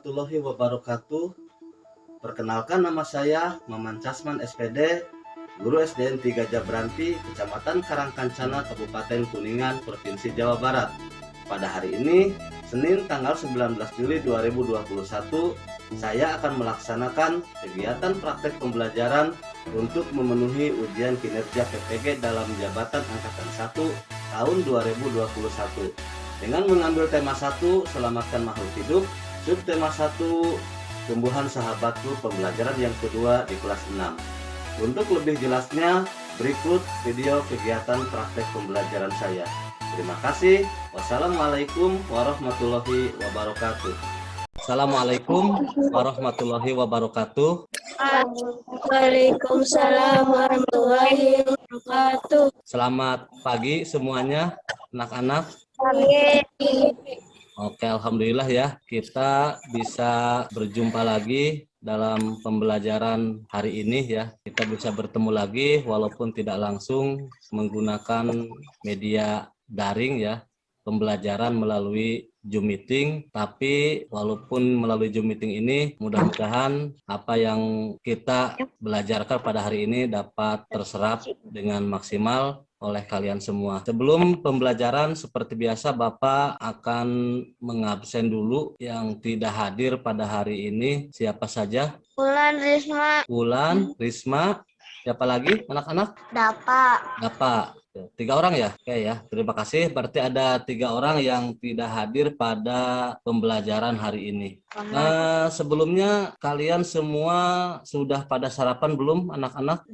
warahmatullahi wabarakatuh. Perkenalkan, nama saya Maman Casman SPD, Guru SDN 3 Jabranti, Kecamatan Karangkancana, Kabupaten Kuningan, Provinsi Jawa Barat. Pada hari ini, Senin tanggal 19 Juli 2021, saya akan melaksanakan kegiatan praktek pembelajaran untuk memenuhi ujian kinerja PPG dalam jabatan Angkatan 1 tahun 2021 dengan mengambil tema 1, Selamatkan Makhluk Hidup, subtema 1, Tumbuhan Sahabatku, pembelajaran yang kedua di kelas 6. Untuk lebih jelasnya, berikut video kegiatan praktek pembelajaran saya. Terima kasih. Wassalamualaikum warahmatullahi wabarakatuh. Assalamualaikum warahmatullahi wabarakatuh. Waalaikumsalam warahmatullahi wabarakatuh. Selamat pagi semuanya, anak-anak. Oke, alhamdulillah ya, kita bisa berjumpa lagi dalam pembelajaran hari ini ya. Kita bisa bertemu lagi walaupun tidak langsung menggunakan media daring ya. Pembelajaran melalui Zoom meeting, tapi walaupun melalui Zoom meeting ini mudah-mudahan apa yang kita belajarkan pada hari ini dapat terserap dengan maksimal oleh kalian semua. Sebelum pembelajaran, seperti biasa Bapak akan mengabsen dulu yang tidak hadir pada hari ini. Siapa saja? Ulan Risma. Ulan, Risma, siapa lagi anak-anak? Dapa. 3 orang ya? Oke ya, terima kasih. Berarti ada 3 orang yang tidak hadir pada pembelajaran hari ini. Sebelumnya kalian semua sudah pada sarapan belum anak-anak?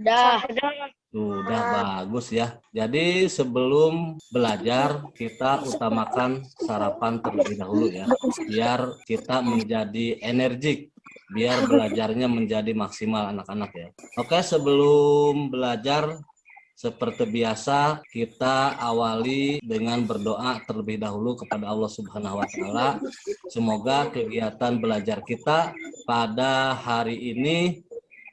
Sudah, bagus ya. Jadi sebelum belajar kita utamakan sarapan terlebih dahulu ya. Biar kita menjadi energik, biar belajarnya menjadi maksimal anak-anak ya. Oke, sebelum belajar seperti biasa kita awali dengan berdoa terlebih dahulu kepada Allah Subhanahu wa taala. Semoga kegiatan belajar kita pada hari ini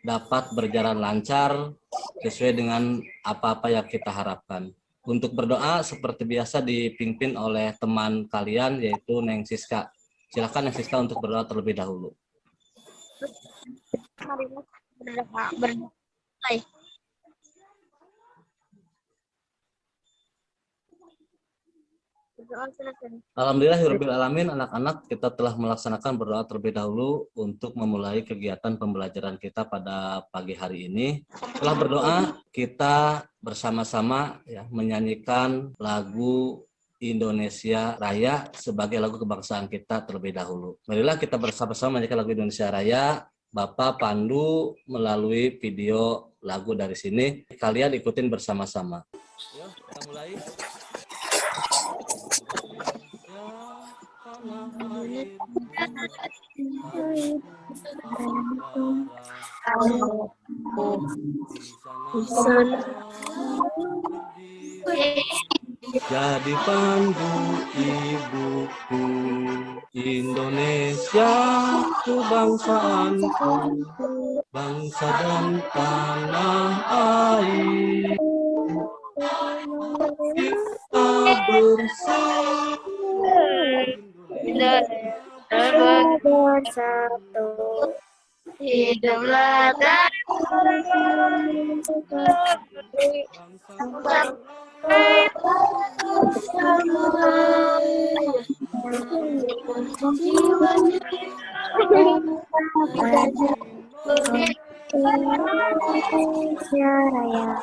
dapat berjalan lancar sesuai dengan apa-apa yang kita harapkan. Untuk berdoa seperti biasa dipimpin oleh teman kalian yaitu Neng Siska. Silakan Neng Siska untuk berdoa terlebih dahulu. Alhamdulillahirrabbilalamin, anak-anak, kita telah melaksanakan berdoa terlebih dahulu untuk memulai kegiatan pembelajaran kita pada pagi hari ini. Setelah berdoa, kita bersama-sama ya menyanyikan lagu Indonesia Raya sebagai lagu kebangsaan kita terlebih dahulu. Marilah kita bersama-sama menyanyikan lagu Indonesia Raya. Bapak pandu melalui video lagu dari sini. Kalian ikutin bersama-sama. Yuk, kita mulai. Jadi pandu ibuku, Indonesia kebangsaanku, bangsa dan tanah air. Kita bersatu, bersatu, hiduplah Indonesia Raya.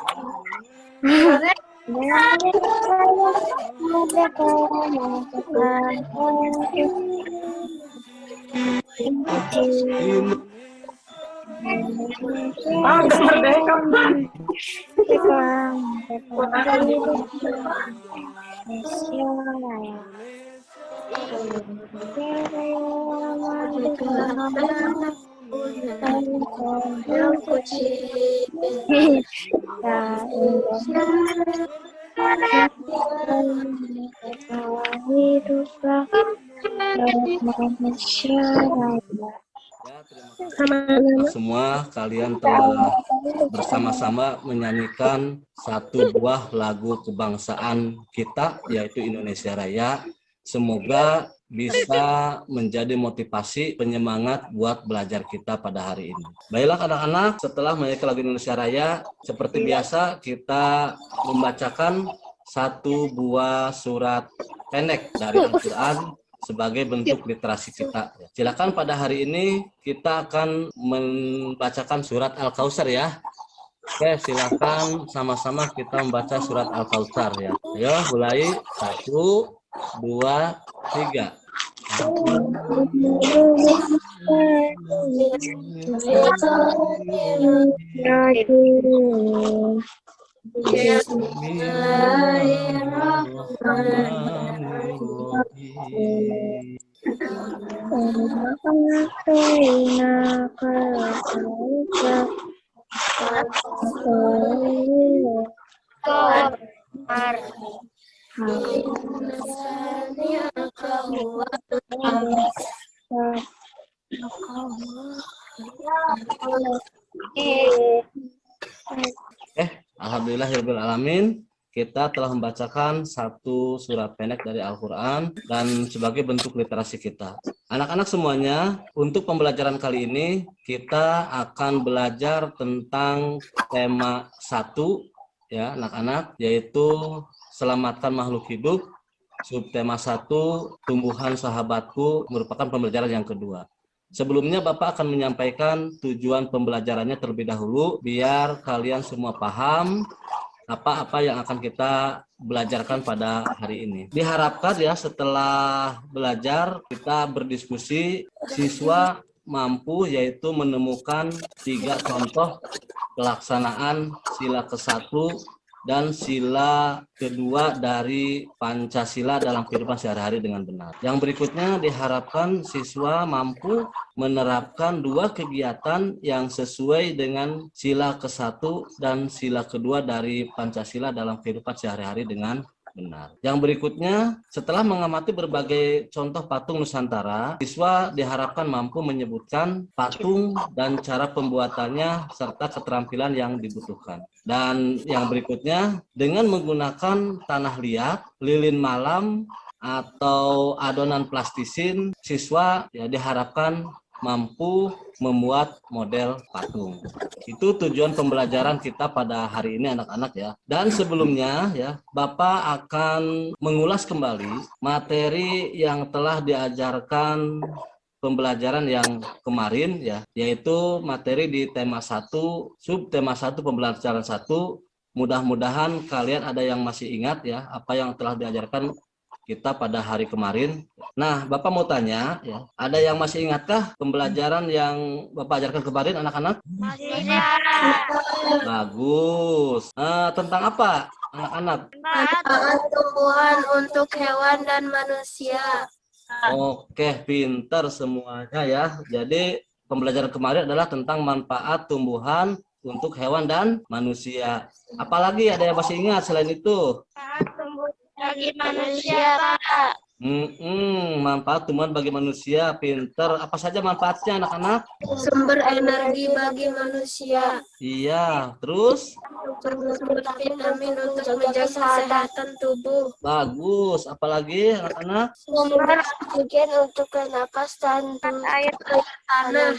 Semua kalian telah bersama-sama menyanyikan satu buah lagu kebangsaan kita yaitu Indonesia Raya Semoga bisa menjadi motivasi penyemangat buat belajar kita pada hari ini. Baiklah anak-anak, setelah menyanyikan lagu Indonesia Raya, seperti biasa kita membacakan satu buah surat pendek dari Al-Quran sebagai bentuk literasi kita. Silakan pada hari ini kita akan membacakan surat Al-Kautsar ya. Oke, silakan sama-sama kita membaca surat Al-Kautsar ya. Ayo mulai 1, 2, 3. Alhamdulillahirabbil alamin. Kita telah membacakan satu surat pendek dari Al-Quran dan sebagai bentuk literasi kita. Anak-anak semuanya, untuk pembelajaran kali ini kita akan belajar tentang tema 1 ya anak-anak, yaitu selamatkan makhluk hidup. Subtema 1, tumbuhan sahabatku, merupakan pembelajaran yang kedua. Sebelumnya Bapak akan menyampaikan tujuan pembelajarannya terlebih dahulu biar kalian semua paham apa-apa yang akan kita belajarkan pada hari ini. Diharapkan ya setelah belajar kita berdiskusi, siswa mampu yaitu menemukan 3 contoh pelaksanaan sila ke-1 dan sila kedua dari Pancasila dalam kehidupan sehari-hari dengan benar. Yang berikutnya diharapkan siswa mampu menerapkan 2 kegiatan yang sesuai dengan sila ke-1 dan sila kedua dari Pancasila dalam kehidupan sehari-hari dengan benar. Yang berikutnya, setelah mengamati berbagai contoh patung Nusantara, siswa diharapkan mampu menyebutkan patung dan cara pembuatannya serta keterampilan yang dibutuhkan. Dan yang berikutnya, dengan menggunakan tanah liat, lilin malam, atau adonan plastisin, siswa ya diharapkan mampu membuat model patung. Itu tujuan pembelajaran kita pada hari ini anak-anak ya. Dan sebelumnya ya, Bapak akan mengulas kembali materi yang telah diajarkan pembelajaran yang kemarin ya, yaitu materi di tema 1, subtema 1 pembelajaran 1. Mudah-mudahan kalian ada yang masih ingat ya apa yang telah diajarkan kita pada hari kemarin. Nah, Bapak mau tanya ya, ada yang masih ingatkah pembelajaran yang Bapak ajarkan kemarin anak-anak? Masih Bagus. Tentang apa anak-anak? tumbuhan untuk hewan dan manusia. Oke, pintar semuanya ya. Jadi pembelajaran kemarin adalah tentang manfaat tumbuhan untuk hewan dan manusia. Apalagi ada yang masih ingat selain itu? Bagi manusia, Pak. Manfaat tumbuhan bagi manusia, pinter. Apa saja manfaatnya anak-anak? Sumber energi bagi manusia. Iya, terus? Sumber vitamin untuk menjaga kesehatan tubuh. Bagus. Apalagi anak-anak? Sumber oksigen untuk bernapas dan air tanah.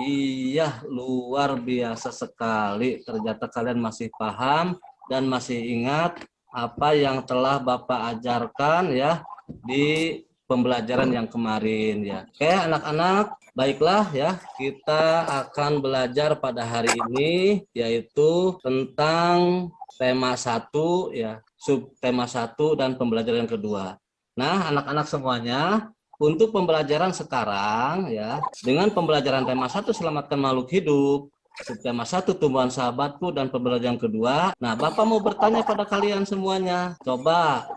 Iya, luar biasa sekali. Ternyata kalian masih paham dan masih ingat apa yang telah Bapak ajarkan ya di pembelajaran yang kemarin ya. Oke, anak-anak, baiklah ya. Kita akan belajar pada hari ini yaitu tentang tema 1 ya, subtema 1 dan pembelajaran yang kedua. Nah, anak-anak semuanya, untuk pembelajaran sekarang ya, dengan pembelajaran tema 1 selamatkan makhluk hidup, subtema 1 tumbuhan sahabatku dan pembelajaran kedua. Nah, Bapak mau bertanya pada kalian semuanya. Coba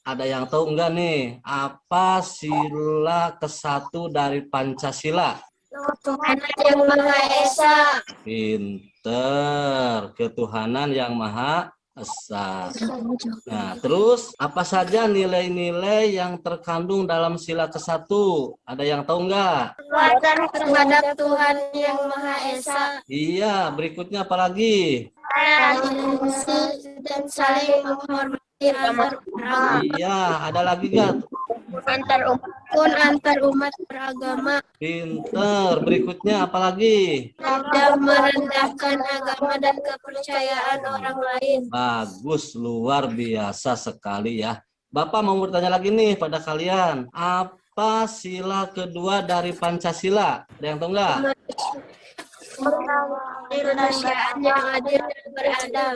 ada yang tahu enggak nih apa sila ke-1 dari Pancasila? Ketuhanan yang Maha Esa. Pinter, ketuhanan yang Maha Esa. Nah, terus apa saja nilai-nilai yang terkandung dalam sila ke-1? Ada yang tahu enggak? Kekuatan terhadap Tuhan yang Maha Esa. Iya, berikutnya apa lagi? Dan saling menghormati antar orang. Iya, ada lagi enggak? Antar umat beragama. Pinter. Berikutnya apalagi? Dan merendahkan agama dan kepercayaan orang lain. Bagus, luar biasa sekali ya. Bapak mau bertanya lagi nih pada kalian. Apa sila kedua dari Pancasila? Ada yang tahu nggak? Kemanusiaan yang adil dan beradab.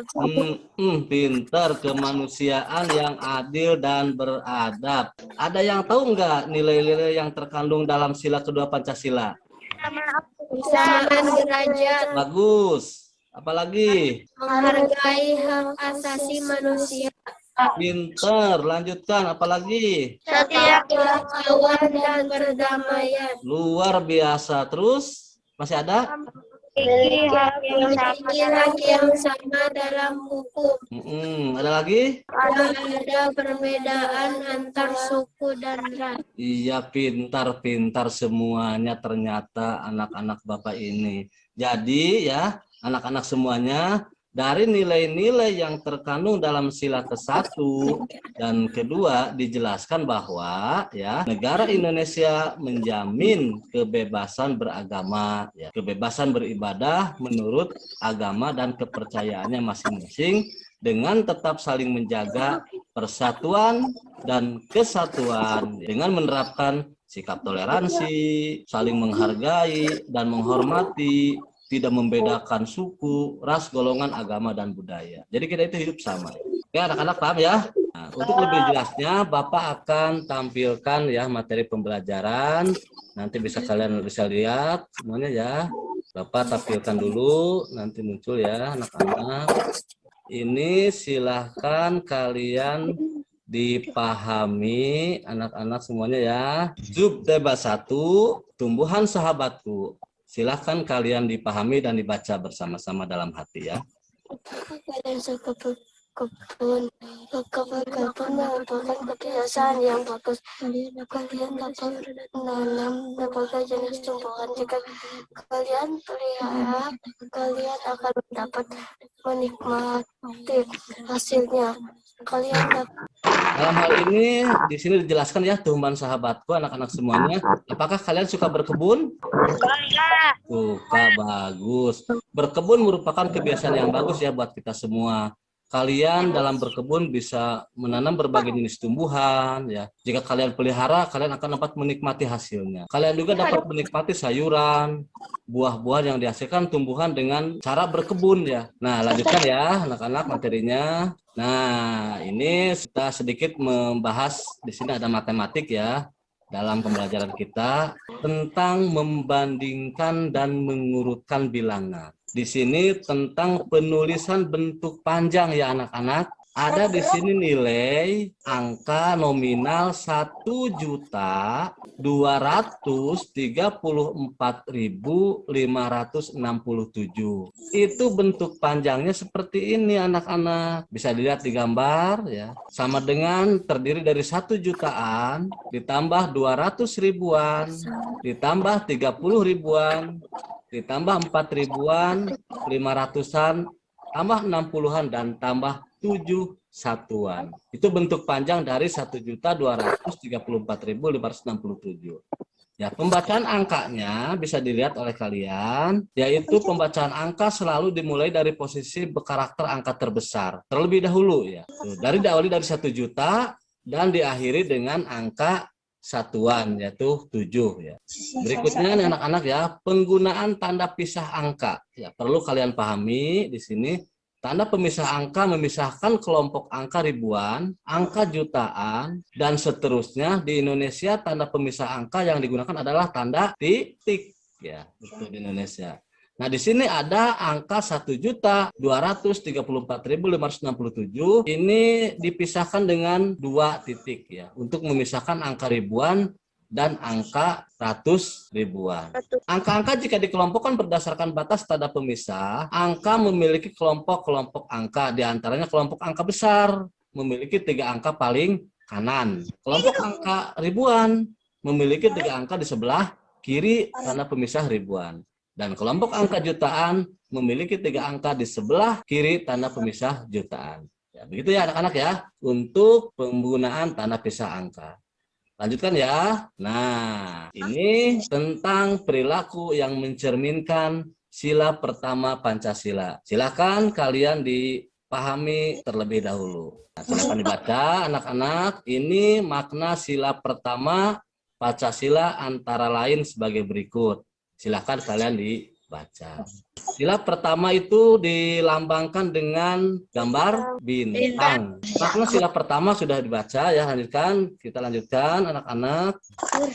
Pinter, kemanusiaan yang adil dan beradab. Ada yang tahu nggak nilai-nilai yang terkandung dalam sila kedua Pancasila? Kesamaan derajat. Bagus. Apalagi? Menghargai hak asasi manusia. Pinter. Lanjutkan. Apalagi? Setia kawan dan perdamaian. Luar biasa. Terus? Masih ada? Memiliki hak yang sama dalam hukum. Ada lagi? Ada perbedaan antar suku dan ras. Iya, pintar-pintar semuanya ternyata anak-anak Bapak ini. Jadi ya, anak-anak semuanya, dari nilai-nilai yang terkandung dalam sila ke-1 dan kedua dijelaskan bahwa ya negara Indonesia menjamin kebebasan beragama, ya, kebebasan beribadah menurut agama dan kepercayaannya masing-masing dengan tetap saling menjaga persatuan dan kesatuan dengan menerapkan sikap toleransi, saling menghargai dan menghormati, tidak membedakan suku, ras, golongan, agama, dan budaya. Jadi kita itu hidup sama. Oke, anak-anak paham ya? Nah, untuk lebih jelasnya, Bapak akan tampilkan ya materi pembelajaran. Nanti kalian bisa lihat semuanya ya. Bapak tampilkan dulu, nanti muncul ya anak-anak. Ini silahkan kalian dipahami anak-anak semuanya ya. Zub debat 1, tumbuhan sahabatku. Silahkan kalian dipahami dan dibaca bersama-sama dalam hati ya. Kalian suka berkebun merupakan kebiasaan yang bagus. Kalian dapat menanam berbagai jenis tumbuhan. Jika kalian pelihara, kalian akan dapat menikmati hasilnya. Kalian dapat. Dalam hal ini di sini dijelaskan ya, tumbuhan sahabatku, anak-anak semuanya. Apakah kalian suka berkebun? Suka, bagus. Berkebun merupakan kebiasaan yang bagus ya buat kita semua. Kalian dalam berkebun bisa menanam berbagai jenis tumbuhan ya. Jika kalian pelihara, kalian akan dapat menikmati hasilnya. Kalian juga dapat menikmati sayuran, buah-buah yang dihasilkan tumbuhan dengan cara berkebun ya. Nah, lanjutkan ya anak-anak materinya. Nah, ini kita sedikit membahas, di sini ada matematik ya. Dalam pembelajaran kita tentang membandingkan dan mengurutkan bilangan. Di sini tentang penulisan bentuk panjang ya anak-anak. Ada di sini nilai angka nominal 1.234.567. Itu bentuk panjangnya seperti ini anak-anak. Bisa dilihat di gambar ya. Sama dengan terdiri dari 1 jutaan ditambah 200 ribuan ditambah 30 ribuan ditambah 4 ribuan 500-an tambah 60-an dan tambah 7 satuan. Itu bentuk panjang dari 1.234.567. Ya, pembacaan angkanya bisa dilihat oleh kalian, yaitu pembacaan angka selalu dimulai dari posisi berkarakter angka terbesar terlebih dahulu ya. Diawali dari 1 juta dan diakhiri dengan angka satuan yaitu 7 ya. Berikutnya nih anak-anak ya, penggunaan tanda pisah angka. Ya, perlu kalian pahami di sini. Tanda pemisah angka memisahkan kelompok angka ribuan, angka jutaan, dan seterusnya. Di Indonesia tanda pemisah angka yang digunakan adalah tanda titik ya, itu di Indonesia. Nah, di sini ada angka 1.234.567. Ini dipisahkan dengan 2 titik ya, untuk memisahkan angka ribuan dan angka ratus ribuan. Angka-angka jika dikelompokkan berdasarkan batas tanda pemisah, angka memiliki kelompok-kelompok angka, diantaranya kelompok angka besar memiliki 3 angka paling kanan. Kelompok angka ribuan memiliki 3 angka di sebelah kiri tanda pemisah ribuan. Dan kelompok angka jutaan memiliki 3 angka di sebelah kiri tanda pemisah jutaan. Ya, begitu ya anak-anak ya, untuk penggunaan tanda pisah angka. Lanjutkan ya. Nah, ini tentang perilaku yang mencerminkan sila pertama Pancasila. Silakan kalian dipahami terlebih dahulu. Nah, silakan dibaca anak-anak. Ini makna sila pertama Pancasila antara lain sebagai berikut. Silakan kalian dibaca. Sila pertama itu dilambangkan dengan gambar bintang. Makna sila pertama sudah dibaca ya, lanjutkan. Kita lanjutkan anak-anak.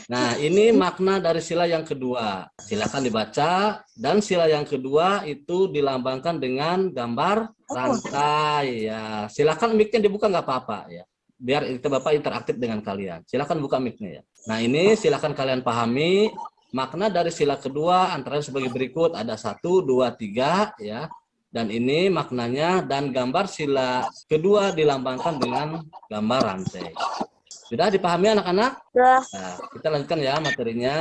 Nah, ini makna dari sila yang kedua. Silakan dibaca. Dan sila yang kedua itu dilambangkan dengan gambar rantai ya. Silakan mic-nya dibuka nggak apa-apa ya. Biar kita Bapak interaktif dengan kalian. Silakan buka mic-nya ya. Nah, ini silakan kalian pahami. Makna dari sila kedua antara sebagai berikut, ada 1, 2, 3 ya. Dan ini maknanya, dan gambar sila kedua dilambangkan dengan gambar rantai. Sudah dipahami anak-anak? Nah, kita lanjutkan ya materinya.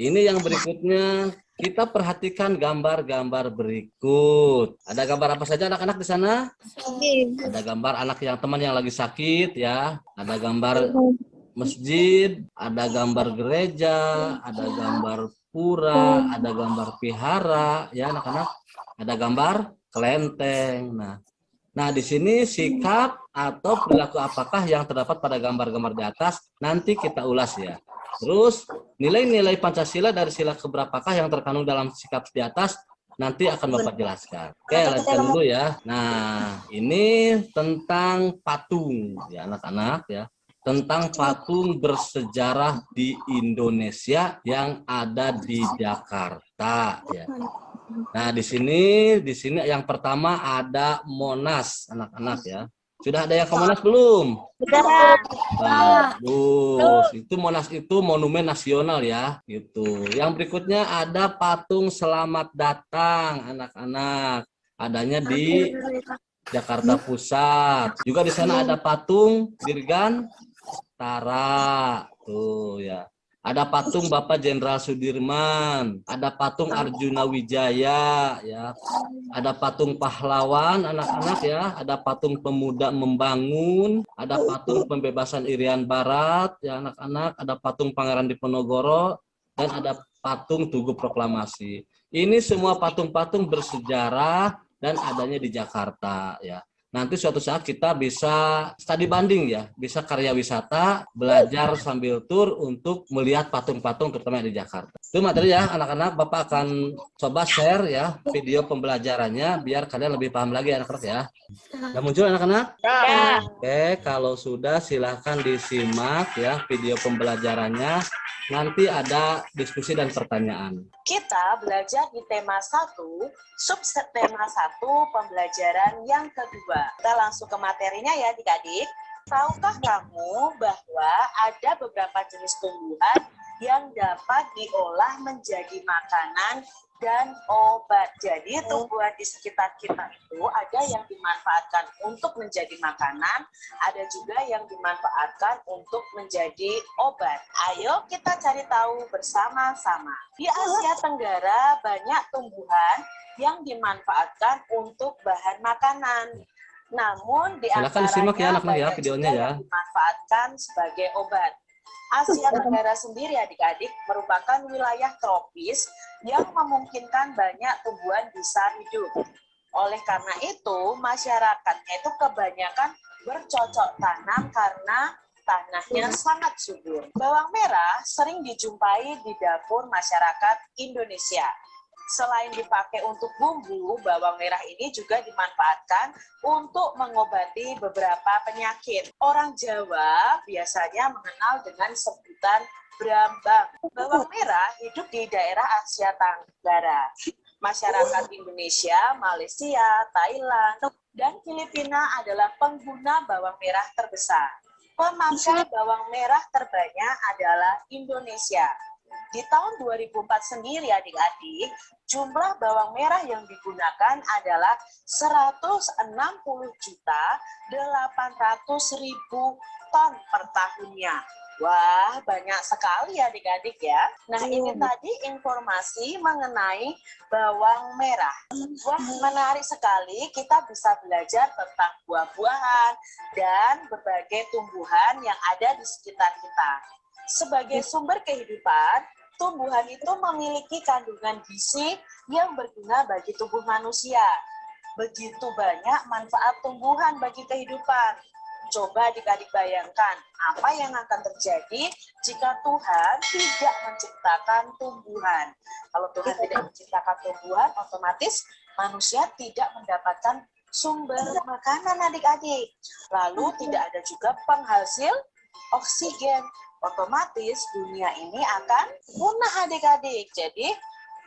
Ini yang berikutnya, kita perhatikan gambar-gambar berikut. Ada gambar apa saja anak-anak di sana? Ada gambar anak yang teman yang lagi sakit ya. Ada gambar masjid, ada gambar gereja, ada gambar pura, ada gambar vihara, ya anak-anak. Ada gambar kelenteng. Nah, di sini sikap atau perilaku apakah yang terdapat pada gambar-gambar di atas nanti kita ulas ya. Terus nilai-nilai Pancasila dari sila keberapakah yang terkandung dalam sikap di atas nanti akan Bapak jelaskan. Oke, lanjutkan dulu ya. Nah, ini tentang patung ya anak-anak ya. Tentang patung bersejarah di Indonesia yang ada di Jakarta ya. Nah, di sini yang pertama ada Monas anak-anak ya. Sudah ada yang ke Monas belum? Bagus. Itu Monas itu monumen nasional ya, gitu. Yang berikutnya ada patung Selamat Datang anak-anak. Adanya di Jakarta Pusat. Juga di sana ada patung Dirgantara. Tuh ya. Ada patung Bapak Jenderal Sudirman, ada patung Arjuna Wijaya ya. Ada patung pahlawan anak-anak ya, ada patung pemuda membangun, ada patung pembebasan Irian Barat ya anak-anak, ada patung Pangeran Diponegoro dan ada patung Tugu Proklamasi. Ini semua patung-patung bersejarah dan adanya di Jakarta ya. Nanti suatu saat kita bisa studi banding ya, bisa karya wisata, belajar sambil tur untuk melihat patung-patung terutama di Jakarta. Itu materi ya anak-anak, Bapak akan coba share ya video pembelajarannya biar kalian lebih paham lagi anak-anak ya. Udah muncul anak-anak? Ya. Oke, kalau sudah silahkan disimak ya video pembelajarannya. Nanti ada diskusi dan pertanyaan. Kita belajar di tema 1, subtema 1, pembelajaran yang kedua. Kita langsung ke materinya ya adik-adik. Tahukah kamu bahwa ada beberapa jenis tumbuhan yang dapat diolah menjadi makanan dan obat. Jadi tumbuhan di sekitar kita itu ada yang dimanfaatkan untuk menjadi makanan, ada juga yang dimanfaatkan untuk menjadi obat. Ayo kita cari tahu bersama-sama. Di Asia Tenggara banyak tumbuhan yang dimanfaatkan untuk bahan makanan. Namun di Silakan disimak ya antaranya anak-anak ya banyak videonya juga ya. yang dimanfaatkan sebagai obat. Asia Tenggara sendiri adik-adik merupakan wilayah tropis yang memungkinkan banyak tumbuhan bisa hidup. Oleh karena itu, masyarakatnya itu kebanyakan bercocok tanam karena tanahnya sangat subur. Bawang merah sering dijumpai di dapur masyarakat Indonesia. Selain dipakai untuk bumbu, bawang merah ini juga dimanfaatkan untuk mengobati beberapa penyakit. Orang Jawa biasanya mengenal dengan sebutan brambang. Bawang merah hidup di daerah Asia Tenggara. Masyarakat Indonesia, Malaysia, Thailand, dan Filipina adalah pengguna bawang merah terbesar. Pemakai bawang merah terbanyak adalah Indonesia. Di tahun 2004 sendiri adik-adik, jumlah bawang merah yang digunakan adalah 160.800.000 ton per tahunnya. Wah, banyak sekali ya adik-adik ya. Nah, ini tadi informasi mengenai bawang merah. Wah, menarik sekali. Kita bisa belajar tentang buah-buahan dan berbagai tumbuhan yang ada di sekitar kita. Sebagai sumber kehidupan, tumbuhan itu memiliki kandungan gizi yang berguna bagi tubuh manusia. Begitu banyak manfaat tumbuhan bagi kehidupan. Coba adik-adik bayangkan apa yang akan terjadi jika Tuhan tidak menciptakan tumbuhan. Kalau Tuhan tidak menciptakan tumbuhan, otomatis manusia tidak mendapatkan sumber makanan adik-adik. Lalu tidak ada juga penghasil oksigen. Otomatis dunia ini akan punah adik-adik. Jadi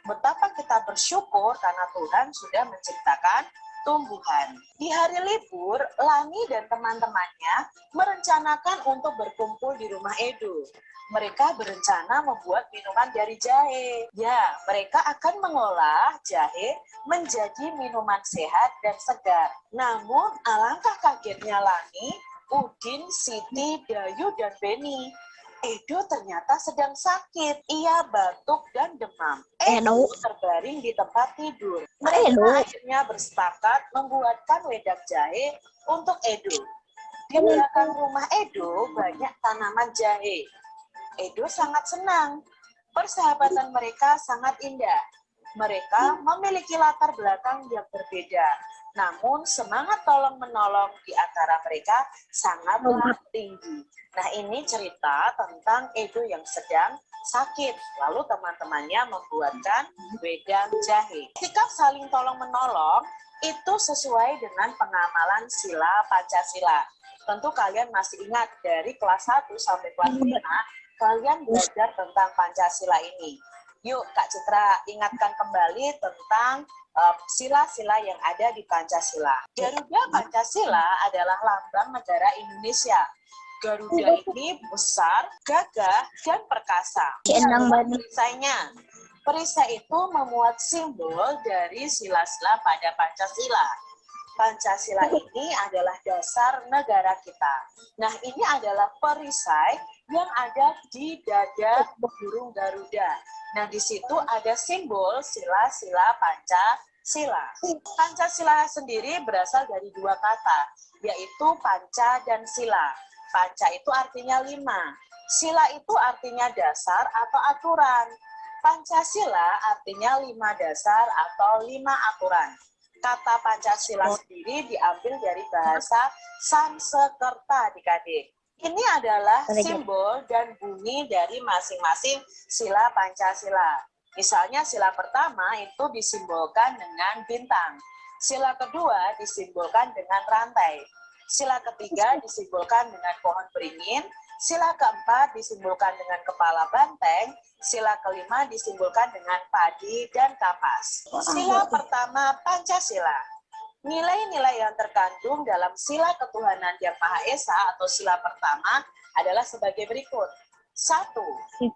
betapa kita bersyukur karena Tuhan sudah menciptakan tumbuhan. Di hari libur, Lani dan teman-temannya merencanakan untuk berkumpul di rumah Edo. Mereka berencana membuat minuman dari jahe. Ya, mereka akan mengolah jahe menjadi minuman sehat dan segar. Namun, alangkah kagetnya Lani, Udin, Siti, Dayu, dan Beni. Edo ternyata sedang sakit. Ia batuk dan demam. Edo terbaring di tempat tidur. Mereka akhirnya bersepakat membuatkan wedang jahe untuk Edo. Di belakang rumah Edo banyak tanaman jahe. Edo sangat senang. Persahabatan mereka sangat indah. Mereka memiliki latar belakang yang berbeda. Namun semangat tolong-menolong di antara mereka sangatlah tinggi. Nah, ini cerita tentang Edo yang sedang sakit. Lalu teman-temannya membuatkan wedang jahe. Sikap saling tolong-menolong itu sesuai dengan pengamalan sila Pancasila. Tentu kalian masih ingat dari kelas 1 sampai kelas 5, kalian belajar tentang Pancasila ini. Yuk Kak Citra, ingatkan kembali tentang sila-sila yang ada di Pancasila. Garuda Pancasila adalah lambang negara Indonesia. Garuda ini besar, gagah, dan perkasa. Perisainya. Perisai itu memuat simbol dari sila-sila pada Pancasila. Pancasila ini adalah dasar negara kita. Nah, ini adalah perisai yang ada di dada burung Garuda. Nah, di situ ada simbol sila-sila Pancasila. Pancasila sendiri berasal dari dua kata, yaitu panca dan sila. Panca itu artinya 5. Sila itu artinya dasar atau aturan. Pancasila artinya 5 dasar atau 5 aturan. Kata Pancasila sendiri diambil dari bahasa Sanskerta adik-adik. Ini adalah simbol dan bunyi dari masing-masing sila Pancasila. Misalnya sila pertama itu disimbolkan dengan bintang. Sila kedua disimbolkan dengan rantai. Sila ketiga disimbolkan dengan pohon beringin. Sila keempat disimbolkan dengan kepala banteng. Sila kelima disimbolkan dengan padi dan kapas. Sila pertama Pancasila. Nilai-nilai yang terkandung dalam sila ketuhanan yang Maha Esa atau sila pertama adalah sebagai berikut. 1.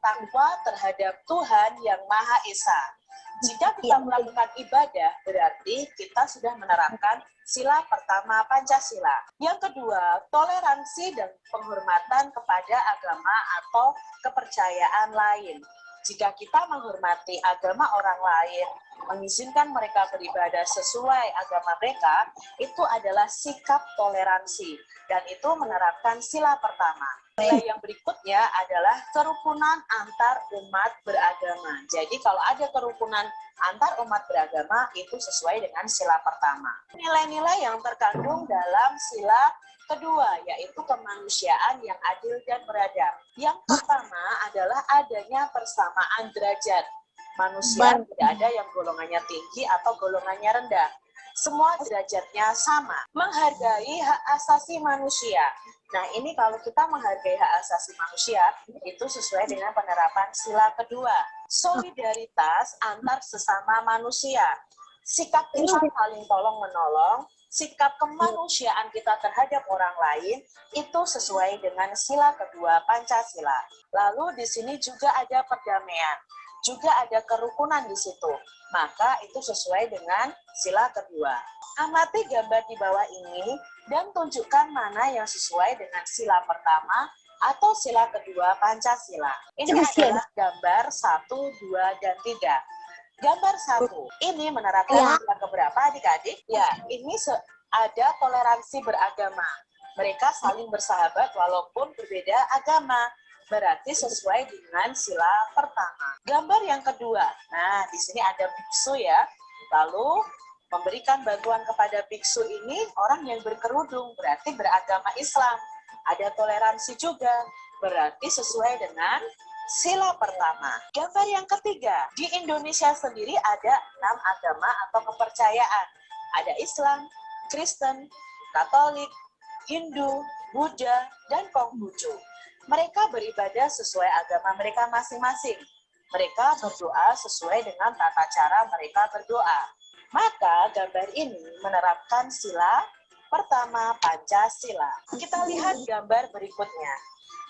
Takwa terhadap Tuhan yang Maha Esa. Jika kita melakukan ibadah, berarti kita sudah menerapkan sila pertama Pancasila. Yang kedua, toleransi dan penghormatan kepada agama atau kepercayaan lain. Jika kita menghormati agama orang lain, mengizinkan mereka beribadah sesuai agama mereka, itu adalah sikap toleransi. Dan itu menerapkan sila pertama. Nilai yang berikutnya adalah kerukunan antar umat beragama. Jadi kalau ada kerukunan antar umat beragama, itu sesuai dengan sila pertama. Nilai-nilai yang terkandung dalam sila kedua, yaitu kemanusiaan yang adil dan beradab. Yang pertama adalah adanya persamaan derajat. Manusia tidak ada yang golongannya tinggi atau golongannya rendah. Semua derajatnya sama. Menghargai hak asasi manusia. Nah, ini kalau kita menghargai hak asasi manusia, itu sesuai dengan penerapan sila kedua. Solidaritas antar sesama manusia. Sikap kita saling tolong-menolong, sikap kemanusiaan kita terhadap orang lain, itu sesuai dengan sila kedua Pancasila. Lalu di sini juga ada perdamaian. Juga ada kerukunan di situ. Maka itu sesuai dengan sila kedua. Amati gambar di bawah ini dan tunjukkan mana yang sesuai dengan sila pertama atau sila kedua Pancasila. Ini adalah gambar 1, 2, dan 3. Gambar 1 ini menerapkan sila keberapa adik-adik? Ya, ini ada toleransi beragama. Mereka saling bersahabat walaupun berbeda agama. Berarti sesuai dengan sila pertama. Gambar yang kedua. Nah, di sini ada biksu ya. Lalu memberikan bantuan kepada biksu ini orang yang berkerudung, berarti beragama Islam. Ada toleransi juga, berarti sesuai dengan sila pertama. Gambar yang ketiga, di Indonesia sendiri ada 6 agama atau kepercayaan. Ada Islam, Kristen, Katolik, Hindu, Buddha, dan Konghucu. Mereka beribadah sesuai agama mereka masing-masing. Mereka berdoa sesuai dengan tata cara mereka berdoa. Maka gambar ini menerapkan sila pertama Pancasila. Kita lihat gambar berikutnya.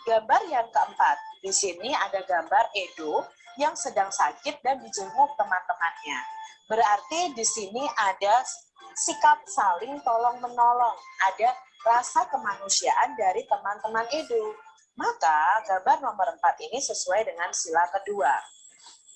Gambar yang keempat. Di sini ada gambar Edo yang sedang sakit dan dijenguk teman-temannya. Berarti di sini ada sikap saling tolong-menolong. Ada rasa kemanusiaan dari teman-teman Edo. Maka gambar nomor 4 ini sesuai dengan sila kedua.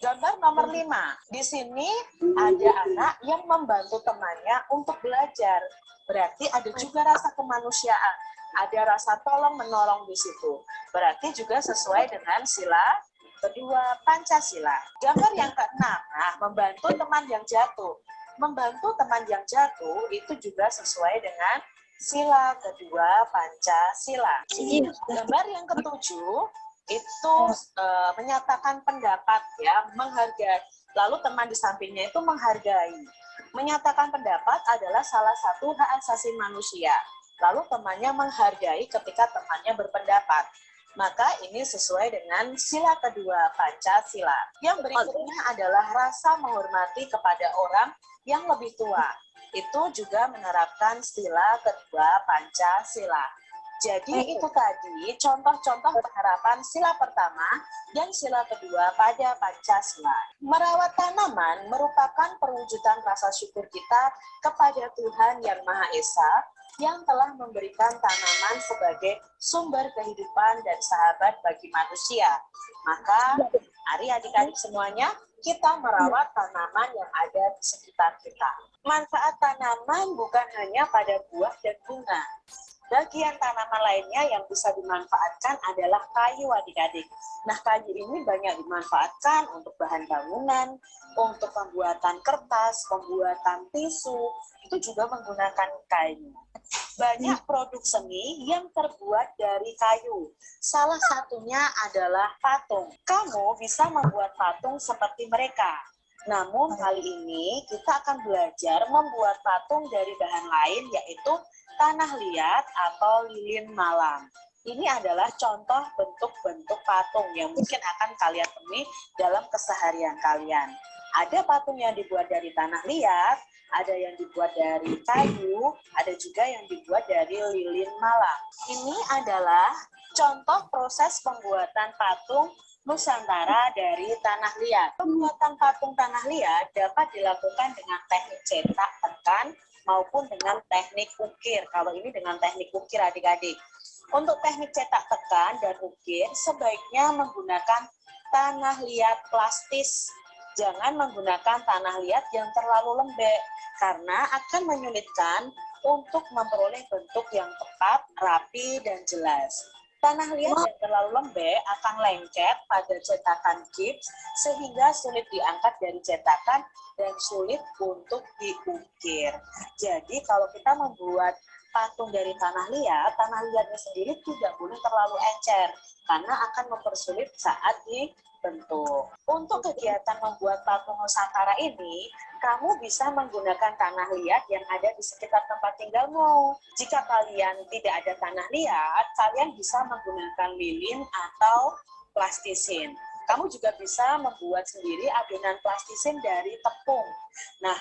Gambar nomor 5. Di sini ada anak yang membantu temannya untuk belajar. Berarti ada juga rasa kemanusiaan. Ada rasa tolong-menolong di situ. Berarti juga sesuai dengan sila kedua Pancasila. Gambar yang ke-6. Nah, membantu teman yang jatuh. Membantu teman yang jatuh itu juga sesuai dengan sila kedua Pancasila. Gambar yang ke-7 itu menyatakan pendapat ya, menghargai. Lalu teman di sampingnya itu menghargai. Menyatakan pendapat adalah salah satu hak asasi manusia. Lalu temannya menghargai ketika temannya berpendapat. Maka ini sesuai dengan sila kedua Pancasila. Yang berikutnya adalah rasa menghormati kepada orang yang lebih tua. Itu juga menerapkan sila kedua Pancasila. Jadi itu tadi contoh-contoh penerapan sila pertama dan sila kedua pada Pancasila. Merawat tanaman merupakan perwujudan rasa syukur kita kepada Tuhan Yang Maha Esa yang telah memberikan tanaman sebagai sumber kehidupan dan sahabat bagi manusia. Maka, mari adik-adik semuanya, kita merawat tanaman yang ada di sekitar kita. Manfaat tanaman bukan hanya pada buah dan bunga. Bagian tanaman lainnya yang bisa dimanfaatkan adalah kayu adik-adik. Nah, kayu ini banyak dimanfaatkan untuk bahan bangunan, untuk pembuatan kertas, pembuatan tisu, itu juga menggunakan kayu. Banyak produk seni yang terbuat dari kayu. Salah satunya adalah patung. Kamu bisa membuat patung seperti mereka. Namun kali ini kita akan belajar membuat patung dari bahan lain, yaitu tanah liat atau lilin malam. Ini adalah contoh bentuk-bentuk patung yang mungkin akan kalian temui dalam keseharian kalian. Ada patung yang dibuat dari tanah liat, ada yang dibuat dari kayu, ada juga yang dibuat dari lilin malam. Ini adalah contoh proses pembuatan patung Nusantara dari tanah liat. Pembuatan patung tanah liat dapat dilakukan dengan teknik cetak, tekan, maupun dengan teknik ukir. Kalau ini dengan teknik ukir adik-adik. Untuk teknik cetak tekan dan ukir sebaiknya menggunakan tanah liat plastis. Jangan menggunakan tanah liat yang terlalu lembek karena akan menyulitkan untuk memperoleh bentuk yang tepat, rapi, dan jelas. Tanah liat yang terlalu lembek akan lengket pada cetakan gips sehingga sulit diangkat dari cetakan dan sulit untuk diukir. Jadi kalau kita membuat patung dari tanah liatnya sendiri tidak boleh terlalu encer karena akan mempersulit saat dibentuk. Untuk kegiatan membuat patung Nusantara ini, kamu bisa menggunakan tanah liat yang ada di sekitar tempat tinggalmu. Jika kalian tidak ada tanah liat, kalian bisa menggunakan lilin atau plastisin. Kamu juga bisa membuat sendiri adonan plastisin dari tepung. Nah,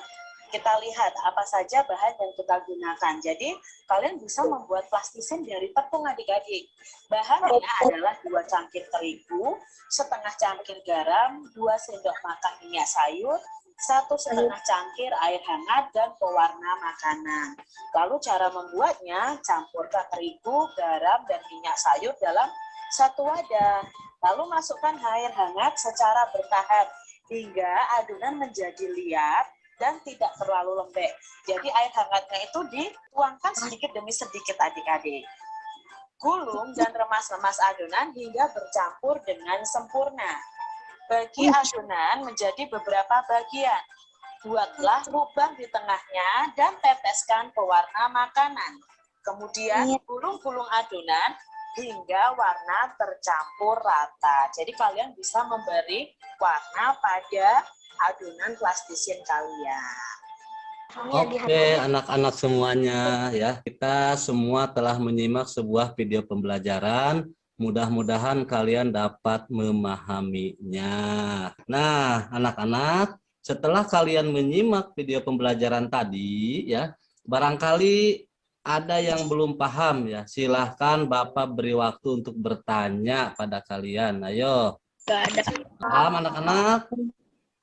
kita lihat apa saja bahan yang kita gunakan. Jadi, kalian bisa membuat plastisin dari tepung adik-adik. Bahannya adalah 2 cangkir terigu, setengah cangkir garam, 2 sendok makan minyak sayur, 1,5 cangkir air hangat, dan pewarna makanan. Lalu cara membuatnya, campurkan terigu, garam, dan minyak sayur dalam satu wadah. Lalu masukkan air hangat secara bertahap hingga adonan menjadi liat dan tidak terlalu lembek. Jadi air hangatnya itu dituangkan sedikit demi sedikit adik-adik. Gulung dan remas-remas adonan hingga bercampur dengan sempurna. Bagi adonan menjadi beberapa bagian. Buatlah lubang di tengahnya dan teteskan pewarna makanan. Kemudian gulung-gulung adonan hingga warna tercampur rata. Jadi kalian bisa memberi warna pada adonan plastisin kalian. Oke, anak-anak semuanya ya, kita semua telah menyimak sebuah video pembelajaran. Mudah-mudahan kalian dapat memahaminya. Nah, anak-anak, setelah kalian menyimak video pembelajaran tadi ya, barangkali ada yang belum paham ya, silahkan Bapak beri waktu untuk bertanya pada kalian. Ayo. Paham anak-anak?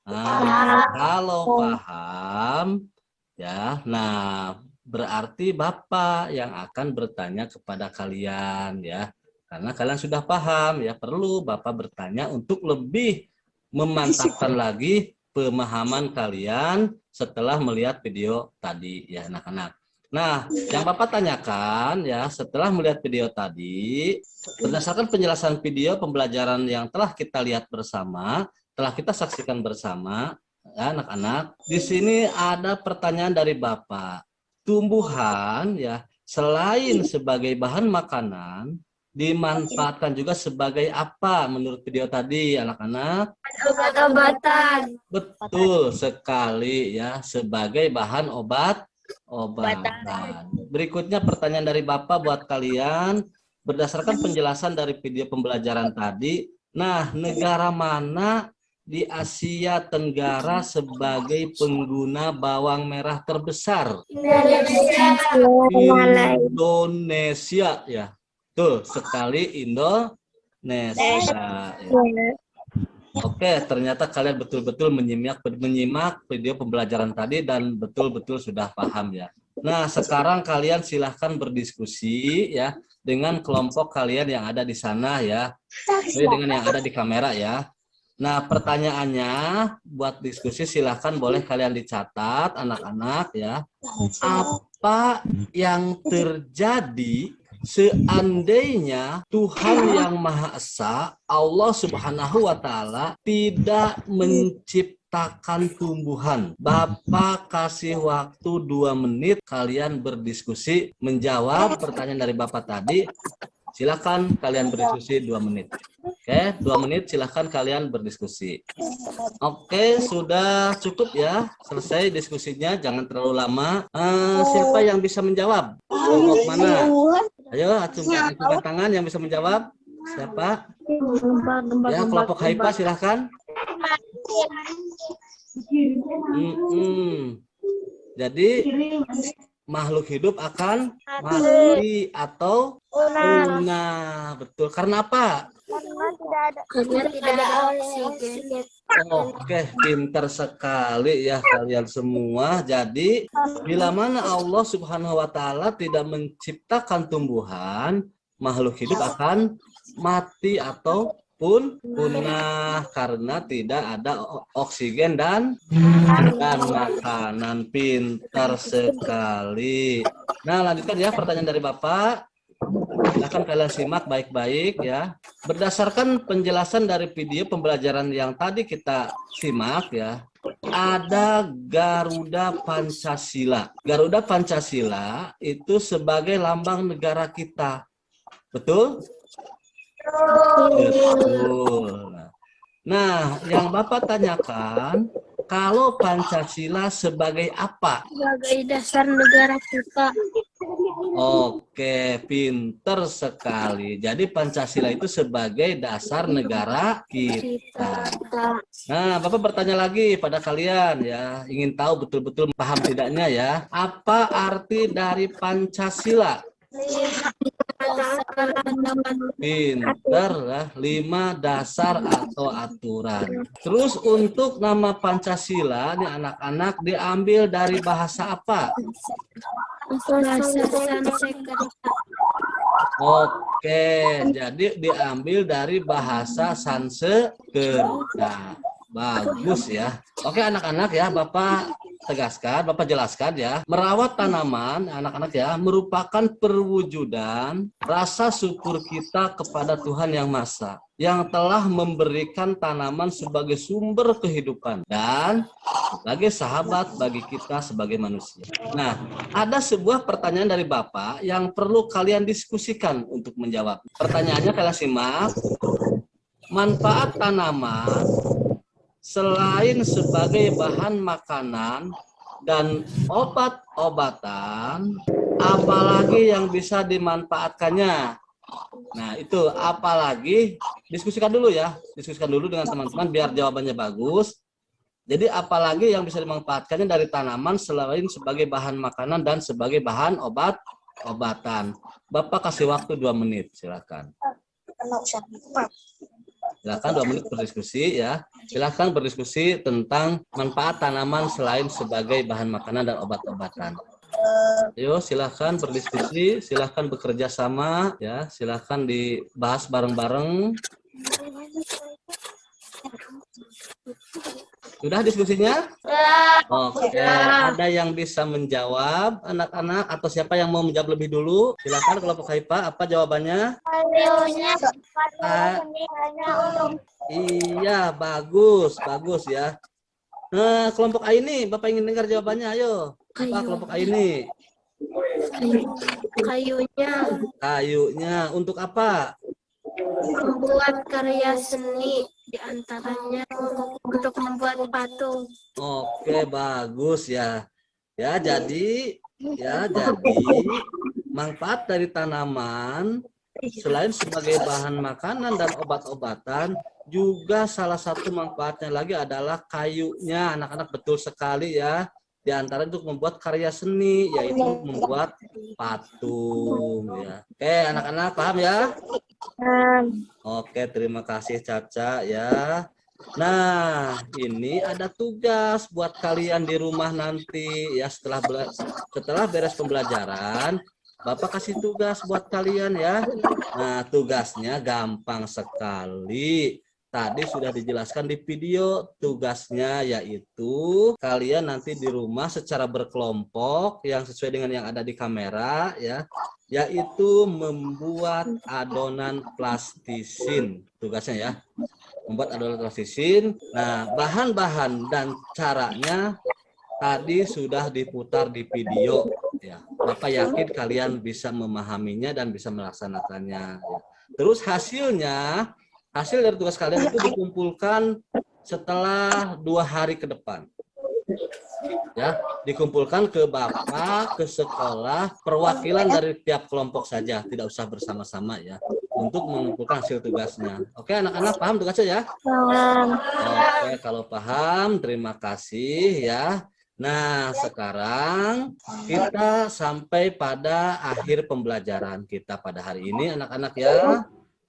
Nah, kalau paham ya, nah berarti Bapak yang akan bertanya kepada kalian ya. Karena kalian sudah paham ya, perlu Bapak bertanya untuk lebih memantapkan lagi pemahaman kalian setelah melihat video tadi ya anak-anak. Nah, yang Bapak tanyakan ya, setelah melihat video tadi, berdasarkan penjelasan video pembelajaran yang telah kita lihat bersama, telah kita saksikan bersama, ya anak-anak, di sini ada pertanyaan dari Bapak. Tumbuhan ya, selain sebagai bahan makanan, dimanfaatkan juga sebagai apa menurut video tadi anak-anak? Obat-obatan. Betul sekali ya, sebagai bahan obat-obatan. Berikutnya pertanyaan dari Bapak buat kalian, berdasarkan penjelasan dari video pembelajaran tadi, nah negara mana di Asia Tenggara sebagai pengguna bawang merah terbesar? Indonesia ya. Betul sekali, Indonesia. Oke, ternyata kalian betul-betul menyimak video pembelajaran tadi dan betul-betul sudah paham ya. Nah, sekarang kalian silahkan berdiskusi ya dengan kelompok kalian yang ada di sana ya. Dengan yang ada di kamera ya. Nah, pertanyaannya buat diskusi silahkan boleh kalian dicatat anak-anak ya. Apa yang terjadi seandainya Tuhan yang Maha Esa, Allah Subhanahu wa Ta'ala, tidak menciptakan tumbuhan? Bapak kasih waktu 2 menit kalian berdiskusi menjawab pertanyaan dari Bapak tadi. Silakan kalian berdiskusi 2 menit. Oke, 2 menit silakan kalian berdiskusi. Oke, sudah cukup ya. Selesai diskusinya, jangan terlalu lama. Siapa yang bisa menjawab? Kelompok mana? Ayo, acungkan tangan yang bisa menjawab. Siapa? Ya, kelompok Haifa silahkan. Jadi makhluk hidup akan mati atau punah. Betul. Karena apa? Karena tidak ada oksigen. Oke, pintar sekali ya kalian semua. Jadi, bila mana Allah Subhanahu wa Ta'ala tidak menciptakan tumbuhan, makhluk hidup akan mati ataupun punah karena tidak ada oksigen dan makanan. Pintar sekali. Nah, lanjutkan ya pertanyaan dari Bapak. Silahkan kalian simak baik-baik ya. Berdasarkan penjelasan dari video pembelajaran yang tadi kita simak ya, ada Garuda Pancasila. Garuda Pancasila itu sebagai lambang negara kita. Betul? Betul. Nah, yang Bapak tanyakan, kalau Pancasila sebagai apa? Sebagai dasar negara kita. Oke, pinter sekali. Jadi Pancasila itu sebagai dasar negara kita. Nah, Bapak bertanya lagi pada kalian ya, ingin tahu betul-betul paham tidaknya ya. Apa arti dari Pancasila? Pinter lah, 5 dasar atau aturan. Terus untuk nama Pancasila nih anak-anak diambil dari bahasa apa? Oke, jadi diambil dari bahasa Sanskerta. Bagus ya. Oke anak-anak ya, Bapak tegaskan, Bapak jelaskan ya. Merawat tanaman, anak-anak ya, merupakan perwujudan rasa syukur kita kepada Tuhan Yang Maha Esa, yang telah memberikan tanaman sebagai sumber kehidupan dan sebagai sahabat bagi kita sebagai manusia. Nah, ada sebuah pertanyaan dari Bapak yang perlu kalian diskusikan untuk menjawab. Pertanyaannya kalian simak. Manfaat tanaman selain sebagai bahan makanan dan obat-obatan, apalagi yang bisa dimanfaatkannya? Nah, itu apalagi diskusikan dulu ya. Diskusikan dulu dengan teman-teman biar jawabannya bagus. Jadi apalagi yang bisa dimanfaatkannya dari tanaman selain sebagai bahan makanan dan sebagai bahan obat-obatan. Bapak kasih waktu 2 menit, silakan. Silakan 2 menit berdiskusi ya. Silakan berdiskusi tentang manfaat tanaman selain sebagai bahan makanan dan obat-obatan. Ayo silakan berdiskusi, silakan bekerja sama ya, silakan dibahas bareng-bareng. Sudah diskusinya? Oke, ada yang bisa menjawab anak-anak atau siapa yang mau menjawab lebih dulu? Silakan kelompok Haifa, apa jawabannya? Iya, bagus, bagus ya. Nah, kelompok A ini, Bapak ingin dengar jawabannya, ayo. Apa kelompok A ini? Kayunya, untuk apa? Membuat karya seni, diantaranya untuk membuat patung. Oke, bagus ya. Jadi manfaat dari tanaman selain sebagai bahan makanan dan obat-obatan, juga salah satu manfaatnya lagi adalah kayunya. Anak-anak betul sekali ya. Di antara untuk membuat karya seni, yaitu membuat patung ya. Oke, anak-anak paham ya? Oke, terima kasih Caca ya. Nah, ini ada tugas buat kalian di rumah nanti ya, setelah beres pembelajaran, Bapak kasih tugas buat kalian ya. Nah, tugasnya gampang sekali. Tadi sudah dijelaskan di video, tugasnya yaitu kalian nanti di rumah secara berkelompok yang sesuai dengan yang ada di kamera ya, yaitu membuat adonan plastisin. Tugasnya ya, membuat adonan plastisin. Nah, bahan-bahan dan caranya tadi sudah diputar di video ya. Bapak yakin kalian bisa memahaminya dan bisa melaksanakannya ya. Terus hasil dari tugas kalian itu dikumpulkan setelah 2 hari ke depan. Ya, dikumpulkan ke Bapak, ke sekolah, perwakilan dari tiap kelompok saja, tidak usah bersama-sama ya, untuk mengumpulkan hasil tugasnya. Oke, anak-anak paham tugasnya ya? Oke, kalau paham, terima kasih ya. Nah, sekarang kita sampai pada akhir pembelajaran kita pada hari ini, anak-anak ya.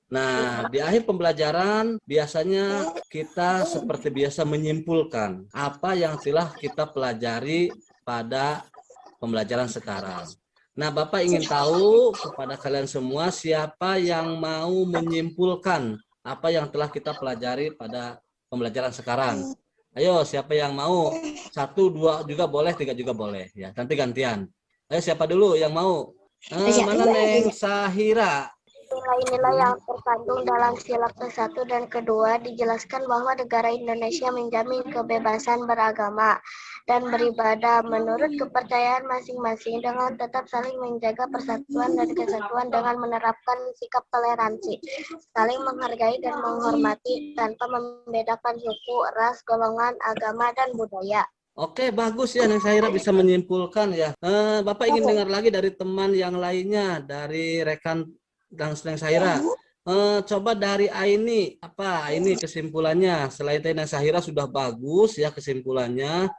Nah, di akhir pembelajaran biasanya kita seperti biasa menyimpulkan apa yang telah kita pelajari pada pembelajaran sekarang. Nah, Bapak ingin tahu kepada kalian semua siapa yang mau menyimpulkan apa yang telah kita pelajari pada pembelajaran sekarang. Ayo, siapa yang mau? 1, 2 juga boleh, 3 juga boleh ya. Nanti gantian. Ayo, siapa dulu yang mau? Mana Neng Sahira? Nilai-nilai yang terkandung dalam sila ke-1 dan ke-2 dijelaskan bahwa negara Indonesia menjamin kebebasan beragama dan beribadah menurut kepercayaan masing-masing dengan tetap saling menjaga persatuan dan kesatuan dengan menerapkan sikap toleransi, saling menghargai dan menghormati tanpa membedakan suku, ras, golongan, agama, dan budaya. Oke, bagus ya Neng Sahira bisa menyimpulkan ya. Bapak ingin dengar lagi dari teman yang lainnya, dari rekan dan Neng Sahira. Coba dari Aini, apa Aini kesimpulannya? Selain tadi Neng Sahira sudah bagus ya kesimpulannya.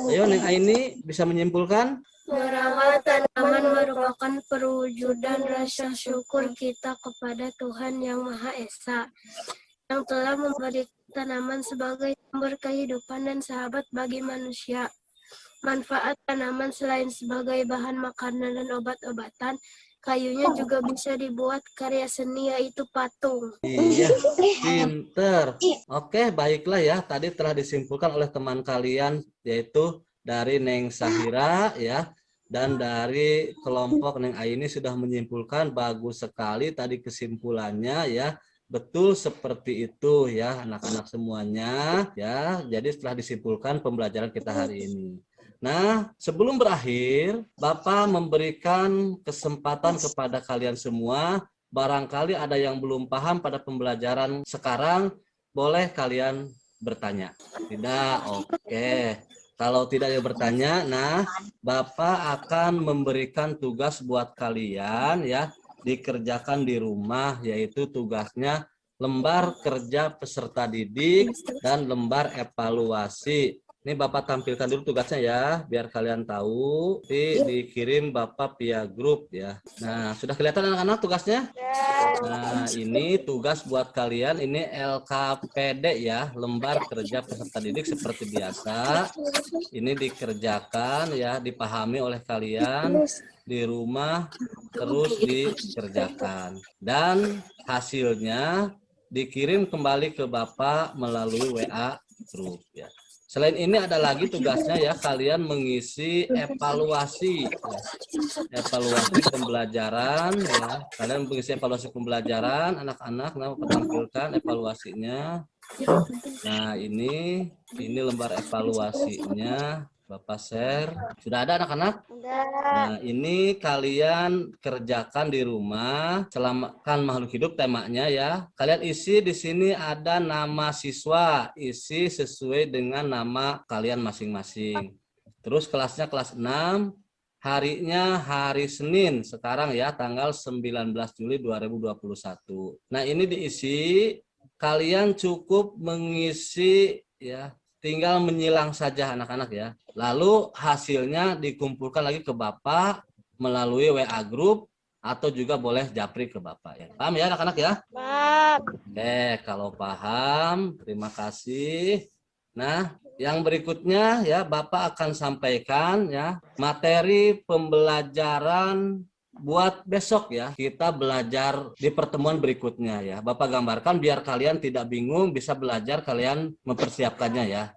Ayo Neng Aini bisa menyimpulkan? Merawat tanaman merupakan perwujudan rasa syukur kita kepada Tuhan Yang Maha Esa, yang telah memberi tanaman sebagai sumber kehidupan dan sahabat bagi manusia. Manfaat tanaman selain sebagai bahan makanan dan obat-obatan, Kayunya juga bisa dibuat karya seni, yaitu patung. Iya, pinter. Oke, baiklah ya. Tadi telah disimpulkan oleh teman kalian, yaitu dari Neng Sahira ya, dan dari kelompok Neng Aini sudah menyimpulkan bagus sekali tadi kesimpulannya ya. Betul seperti itu ya anak-anak semuanya ya. Jadi setelah disimpulkan pembelajaran kita hari ini. Nah, sebelum berakhir, Bapak memberikan kesempatan kepada kalian semua. Barangkali ada yang belum paham pada pembelajaran sekarang, boleh kalian bertanya. Tidak? Oke. Kalau tidak ada yang bertanya, nah Bapak akan memberikan tugas buat kalian ya, dikerjakan di rumah, yaitu tugasnya lembar kerja peserta didik dan lembar evaluasi. Ini Bapak tampilkan dulu tugasnya ya, biar kalian tahu. Dikirim Bapak via grup ya. Nah, sudah kelihatan anak-anak tugasnya? Nah, ini tugas buat kalian. Ini LKPD ya, lembar kerja peserta didik seperti biasa. Ini dikerjakan ya, dipahami oleh kalian di rumah, terus dikerjakan. Dan hasilnya dikirim kembali ke Bapak melalui WA grup ya. Selain ini ada lagi tugasnya ya, kalian mengisi evaluasi ya. Evaluasi pembelajaran ya. Kalian mengisi evaluasi pembelajaran anak-anak, nah tampilkan evaluasinya. Nah, ini lembar evaluasinya. Bapak share. Sudah ada anak-anak? Nah, ini kalian kerjakan di rumah. Selamatkan makhluk hidup temanya ya. Kalian isi di sini ada nama siswa, isi sesuai dengan nama kalian masing-masing. Terus kelasnya kelas 6, harinya hari Senin sekarang ya, tanggal 19 Juli 2021. Nah, ini diisi, kalian cukup mengisi ya, tinggal menyilang saja anak-anak ya. Lalu hasilnya dikumpulkan lagi ke Bapak melalui WA Group atau juga boleh japri ke Bapak ya. Paham ya anak-anak ya? Pak. Oke, kalau paham, terima kasih. Nah, yang berikutnya ya Bapak akan sampaikan ya materi pembelajaran buat besok ya. Kita belajar di pertemuan berikutnya ya. Bapak gambarkan biar kalian tidak bingung, bisa belajar kalian mempersiapkannya ya.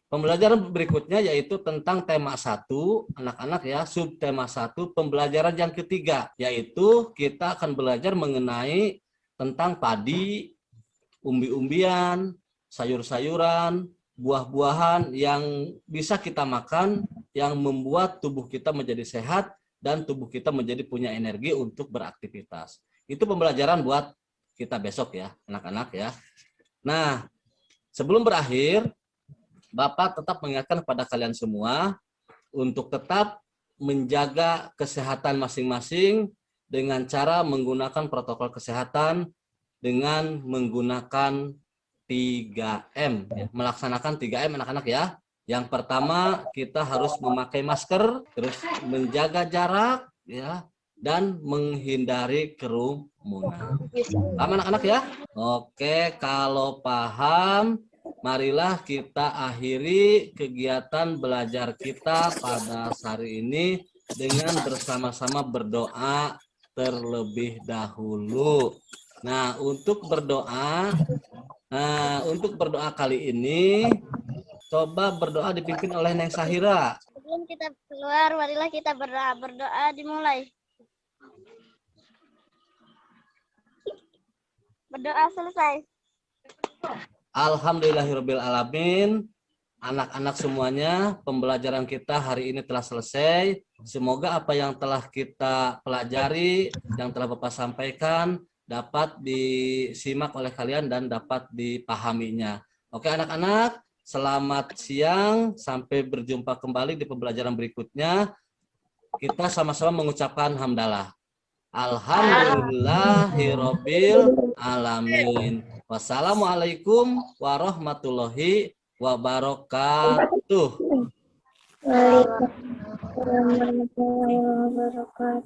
Pembelajaran berikutnya yaitu tentang tema 1, anak-anak ya, subtema 1, pembelajaran yang ketiga, yaitu kita akan belajar mengenai tentang padi, umbi-umbian, sayur-sayuran, buah-buahan yang bisa kita makan, yang membuat tubuh kita menjadi sehat dan tubuh kita menjadi punya energi untuk beraktivitas. Itu pembelajaran buat kita besok ya, anak-anak ya. Nah, sebelum berakhir, Bapak tetap mengingatkan kepada kalian semua untuk tetap menjaga kesehatan masing-masing dengan cara menggunakan protokol kesehatan dengan menggunakan 3M ya. Melaksanakan 3M anak-anak ya. Yang pertama kita harus memakai masker, terus menjaga jarak ya, dan menghindari kerumunan. Paham anak-anak ya? Oke, kalau paham, marilah kita akhiri kegiatan belajar kita pada hari ini dengan bersama-sama berdoa terlebih dahulu. Nah, untuk berdoa kali ini, coba berdoa dipimpin oleh Neng Sahira. Sebelum kita keluar, marilah kita berdoa. Berdoa dimulai. Berdoa selesai. Alhamdulillahirabbil alamin. Anak-anak semuanya, pembelajaran kita hari ini telah selesai. Semoga apa yang telah kita pelajari, yang telah Bapak sampaikan, dapat disimak oleh kalian dan dapat dipahaminya. Oke anak-anak, selamat siang. Sampai berjumpa kembali di pembelajaran berikutnya. Kita sama-sama mengucapkan hamdalah. Alhamdulillahirabbil alamin. Wassalamualaikum warahmatullahi wabarakatuh. Waalaikumsalam warahmatullahi wabarakatuh.